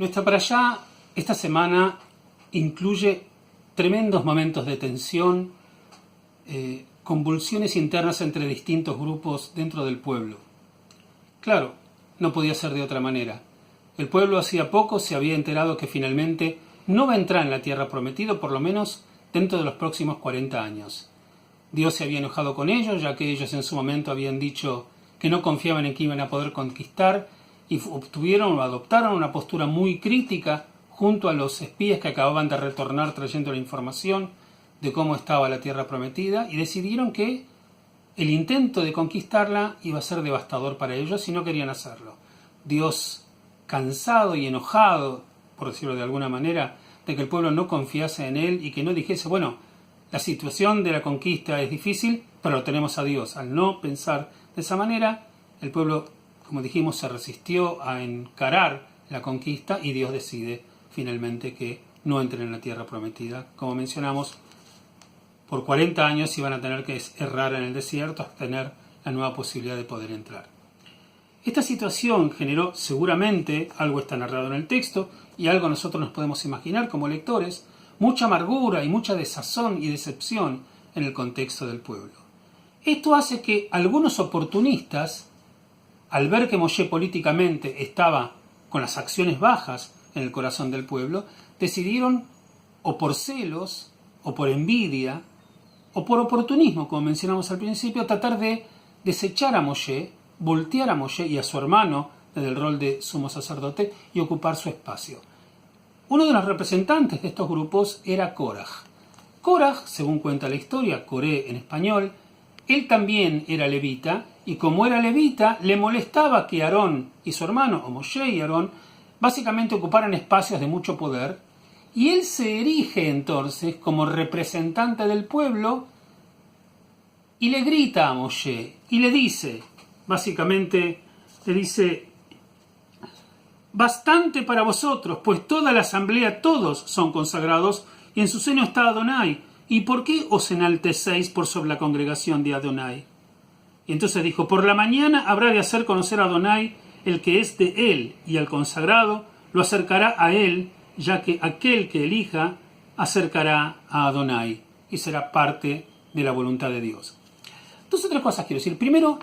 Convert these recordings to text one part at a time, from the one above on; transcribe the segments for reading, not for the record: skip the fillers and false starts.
Nuestra parashá esta semana incluye tremendos momentos de tensión, convulsiones internas entre distintos grupos dentro del pueblo. Claro, no podía ser de otra manera. El pueblo hacía poco se había enterado que finalmente no va a entrar en la tierra prometida, por lo menos dentro de los próximos 40 años. Dios se había enojado con ellos, ya que ellos en su momento habían dicho que no confiaban en que iban a poder conquistar y obtuvieron o adoptaron una postura muy crítica junto a los espías que acababan de retornar trayendo la información de cómo estaba la tierra prometida, y decidieron que el intento de conquistarla iba a ser devastador para ellos y no querían hacerlo. Dios, cansado y enojado, por decirlo de alguna manera, de que el pueblo no confiase en él y que no dijese, bueno, la situación de la conquista es difícil, pero lo tenemos a Dios. Al no pensar de esa manera, el pueblo, como dijimos, se resistió a encarar la conquista y Dios decide finalmente que no entren en la tierra prometida. Como mencionamos, por 40 años iban a tener que errar en el desierto hasta tener la nueva posibilidad de poder entrar. Esta situación generó seguramente, algo está narrado en el texto y algo nosotros nos podemos imaginar como lectores, mucha amargura y mucha desazón y decepción en el contexto del pueblo. Esto hace que algunos oportunistas, al ver que Moshe políticamente estaba con las acciones bajas en el corazón del pueblo, decidieron, o por celos, o por envidia, o por oportunismo, como mencionamos al principio, tratar de desechar a Moshe, voltear a Moshe y a su hermano del rol de sumo sacerdote y ocupar su espacio. Uno de los representantes de estos grupos era Koraj. Koraj, según cuenta la historia, Coré en español, él también era levita, y como era levita, le molestaba que Aarón y su hermano, o Moshe y Aarón, básicamente ocuparan espacios de mucho poder, y él se erige entonces como representante del pueblo y le grita a Moshe y le dice, básicamente le dice, bastante para vosotros, pues toda la asamblea, todos son consagrados, y en su seno está Adonai. ¿Y por qué os enaltecéis por sobre la congregación de Adonai? Y entonces dijo, por la mañana habrá de hacer conocer a Adonai el que es de él, y al consagrado lo acercará a él, ya que aquel que elija acercará a Adonai, y será parte de la voluntad de Dios. Dos o tres cosas quiero decir. Primero,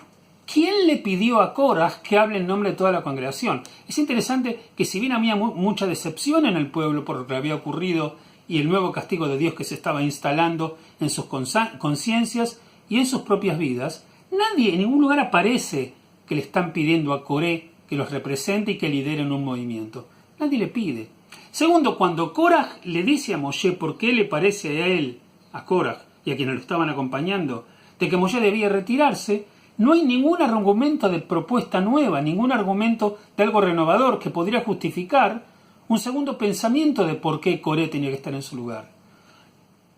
¿quién le pidió a Koraj que hable en nombre de toda la congregación? Es interesante que si bien había mucha decepción en el pueblo por lo que había ocurrido y el nuevo castigo de Dios que se estaba instalando en sus conciencias y en sus propias vidas, nadie en ningún lugar aparece que le están pidiendo a Coré que los represente y que lideren un movimiento. Nadie le pide. Segundo, cuando Koraj le dice a Moshe por qué le parece a él, a Koraj y a quienes lo estaban acompañando, de que Moshe debía retirarse, no hay ningún argumento de propuesta nueva, ningún argumento de algo renovador que podría justificar un segundo pensamiento de por qué Coré tenía que estar en su lugar.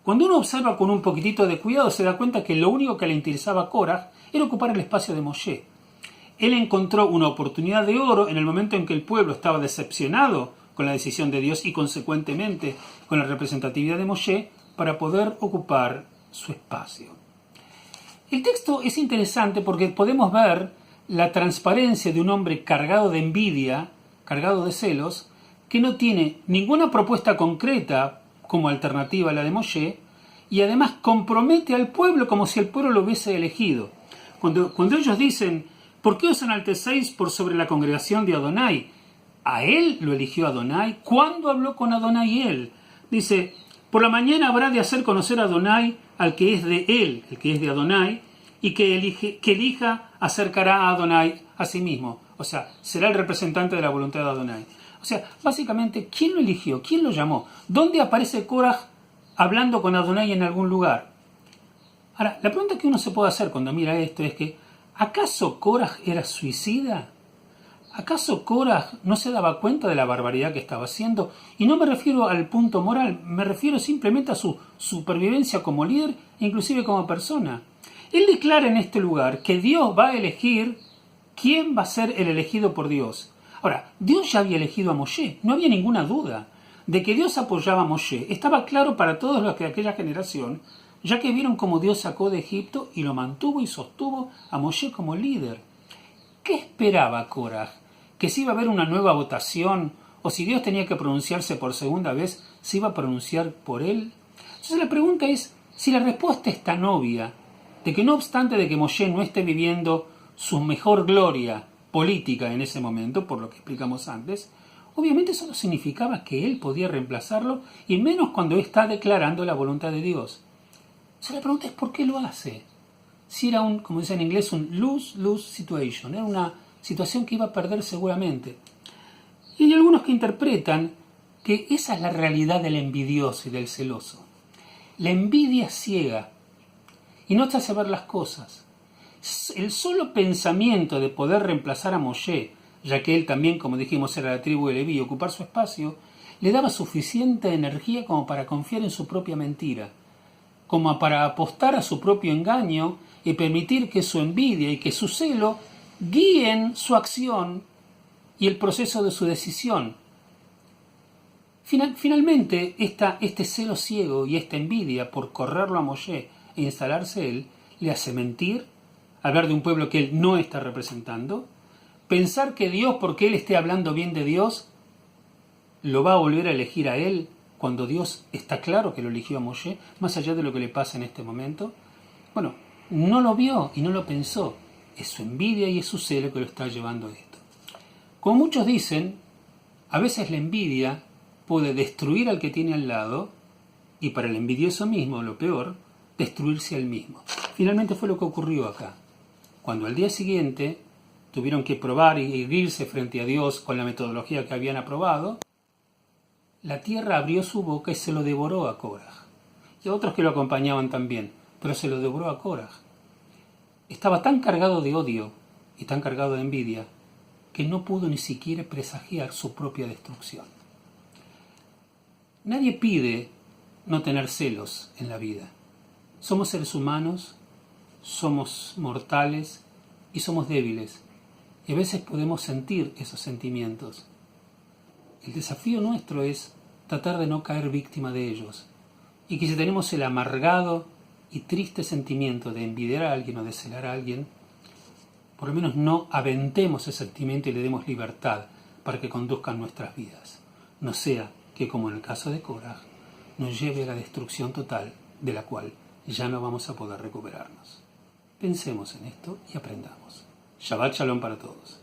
Cuando uno observa con un poquitito de cuidado, se da cuenta que lo único que le interesaba a Koraj era ocupar el espacio de Moshe. Él encontró una oportunidad de oro en el momento en que el pueblo estaba decepcionado con la decisión de Dios y consecuentemente con la representatividad de Moshe para poder ocupar su espacio. El texto es interesante porque podemos ver la transparencia de un hombre cargado de envidia, cargado de celos, que no tiene ninguna propuesta concreta como alternativa a la de Moshe, y además compromete al pueblo como si el pueblo lo hubiese elegido. Cuando ellos dicen, ¿por qué os enaltecéis por sobre la congregación de Adonai? ¿A él lo eligió Adonai? ¿Cuándo habló con Adonai él? Dice, por la mañana habrá de hacer conocer a Adonai al que es de él, el que es de Adonai, y que elija acercará a Adonai a sí mismo. O sea, será el representante de la voluntad de Adonai. O sea, básicamente, ¿quién lo eligió? ¿Quién lo llamó? ¿Dónde aparece Koraj hablando con Adonai en algún lugar? Ahora, la pregunta que uno se puede hacer cuando mira esto es que, ¿acaso Koraj era suicida? ¿Acaso Koraj no se daba cuenta de la barbaridad que estaba haciendo? Y no me refiero al punto moral, me refiero simplemente a su supervivencia como líder e inclusive como persona. Él declara en este lugar que Dios va a elegir quién va a ser el elegido por Dios. Ahora, Dios ya había elegido a Moshe, no había ninguna duda de que Dios apoyaba a Moshe. Estaba claro para todos los de aquella generación, ya que vieron cómo Dios sacó de Egipto y lo mantuvo y sostuvo a Moshe como líder. ¿Qué esperaba Koraj? ¿Que si iba a haber una nueva votación o si Dios tenía que pronunciarse por segunda vez, ¿se iba a pronunciar por él? Entonces la pregunta es, si la respuesta es tan obvia, de que no obstante de que Moshe no esté viviendo su mejor gloria política en ese momento, por lo que explicamos antes, obviamente eso no significaba que él podía reemplazarlo, y menos cuando está declarando la voluntad de Dios. Entonces la pregunta es, ¿por qué lo hace? Si era como dice en inglés, un lose-lose situation, era una situación que iba a perder seguramente. Y hay algunos que interpretan que esa es la realidad del envidioso y del celoso. La envidia ciega y no te hace ver las cosas. El solo pensamiento de poder reemplazar a Moshe, ya que él también, como dijimos, era la tribu de Leví, y ocupar su espacio, le daba suficiente energía como para confiar en su propia mentira, como para apostar a su propio engaño y permitir que su envidia y que su celo guíen su acción y el proceso de su decisión. Finalmente, este celo ciego y esta envidia por correrlo a Moshe e instalarse él, le hace mentir, hablar de un pueblo que él no está representando, pensar que Dios, porque él esté hablando bien de Dios, lo va a volver a elegir a él, cuando Dios está claro que lo eligió a Moshe, más allá de lo que le pasa en este momento. Bueno, no lo vio y no lo pensó. Es su envidia y es su celo que lo está llevando a esto. Como muchos dicen, a veces la envidia puede destruir al que tiene al lado y para el envidioso mismo, lo peor, destruirse a él mismo. Finalmente fue lo que ocurrió acá. Cuando al día siguiente tuvieron que probar y irse frente a Dios con la metodología que habían aprobado, la tierra abrió su boca y se lo devoró a Koraj. Y a otros que lo acompañaban también, pero se lo devoró a Koraj. Estaba tan cargado de odio y tan cargado de envidia que no pudo ni siquiera presagiar su propia destrucción. Nadie pide no tener celos en la vida. Somos seres humanos, somos mortales y somos débiles. Y a veces podemos sentir esos sentimientos. El desafío nuestro es tratar de no caer víctima de ellos. Y que si tenemos el amargado y triste sentimiento de envidiar a alguien o de celar a alguien, por lo menos no aventemos ese sentimiento y le demos libertad para que conduzcan nuestras vidas. No sea que, como en el caso de Koraj, nos lleve a la destrucción total de la cual ya no vamos a poder recuperarnos. Pensemos en esto y aprendamos. Shabbat Shalom para todos.